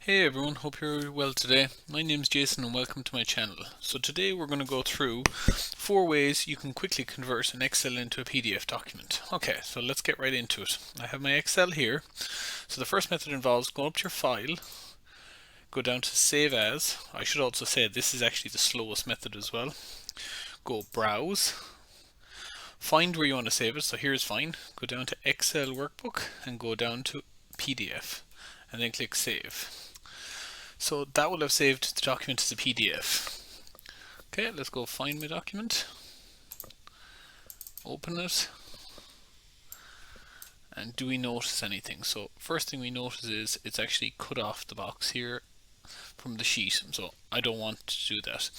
Hey everyone, hope you're well today. My name's Jason and welcome to my channel. So today we're going to go through 4 ways you can quickly convert an Excel into a PDF document. Okay, so let's get right into it. I have my Excel here. So the first method involves going up to your file, go down to Save As. I should also say this is actually the slowest method as well. Go Browse, find where you want to save it, so here's fine. Go down to Excel Workbook and go down to PDF and then click Save. So that will have saved the document as a PDF. Okay, let's go find my document, open it, and do we notice anything? So first thing we notice is it's actually cut off the box here from the sheet, so I don't want to do that.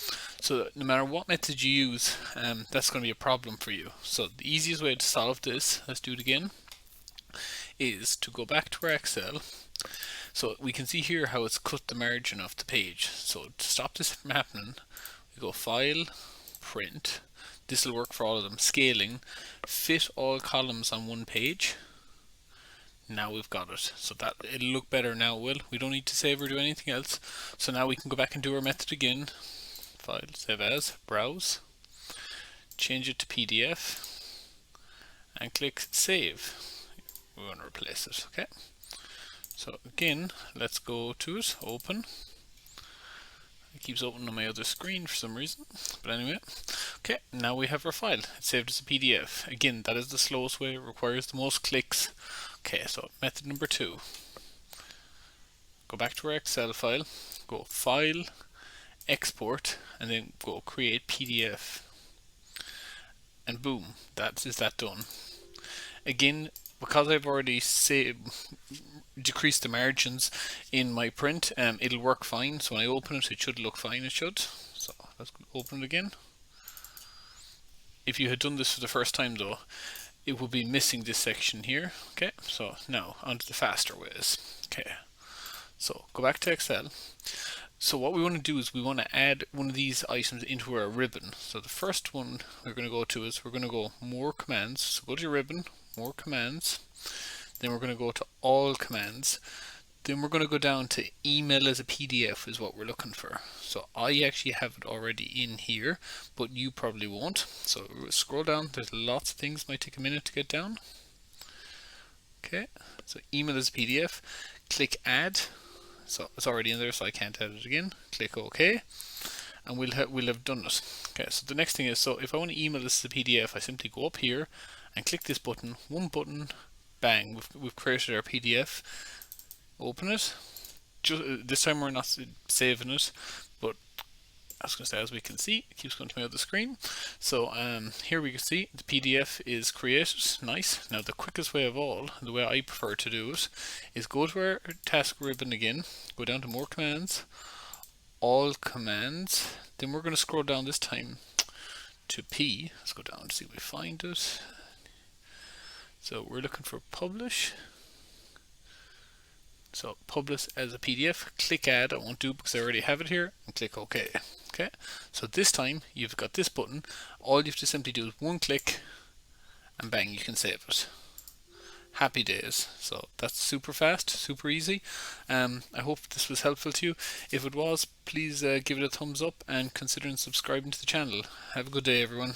So no matter what method you use, that's going to be a problem for you. So the easiest way to solve this, let's do it again, is to go back to our Excel. So we can see here how it's cut the margin off the page. So to stop this from happening, we go File, Print. This will work for all of them. Scaling, fit all columns on one page. Now we've got it. So that it'll look better now, will. We don't need to save or do anything else. So now we can go back and do our method again. File, Save As, Browse. Change it to PDF. And click Save. We want to replace it, okay? So again, let's go to it, open. It keeps opening on my other screen for some reason, but anyway. Okay, now we have our file. It's saved as a PDF. Again, that is the slowest way, it requires the most clicks. Okay, so method number 2. Go back to our Excel file, go File, Export, and then go Create PDF. And boom, that done. Again, because I've already decreased the margins in my print, it'll work fine. So when I open it, it should look fine. It should. So let's open it again. If you had done this for the first time though, it would be missing this section here. Okay, so now onto the faster ways. Okay, so go back to Excel. So what we want to do is we want to add one of these items into our ribbon. So the first one we're going to go to is we're going to go More Commands. So go to your ribbon, More Commands. Then we're going to go to All Commands. Then we're going to go down to Email as a PDF is what we're looking for. So I actually have it already in here, but you probably won't. So scroll down. There's lots of things. Might take a minute to get down. Okay, so Email as a PDF. Click Add. So it's already in there, so I can't add it again. Click OK, and we'll have done it. Okay, so the next thing is, so if I want to email this as a PDF, I simply go up here and click this button. One button, bang, we've created our PDF. Open it. This time we're not saving it, but I was going to say, as we can see, it keeps going to my other screen. So here we can see the PDF is created. Nice. Now the quickest way of all, the way I prefer to do it, is go to our task ribbon again, go down to More Commands, All Commands. Then we're going to scroll down this time to P. Let's go down to see if we find it. So we're looking for Publish. So publish as a PDF, click Add. I won't do it because I already have it here, and click OK. Okay, so this time you've got this button. All you have to simply do is one click, and bang, you can save it. Happy days. So that's super fast, super easy. I hope this was helpful to you. If it was, please give it a thumbs up and consider subscribing to the channel. Have a good day, everyone.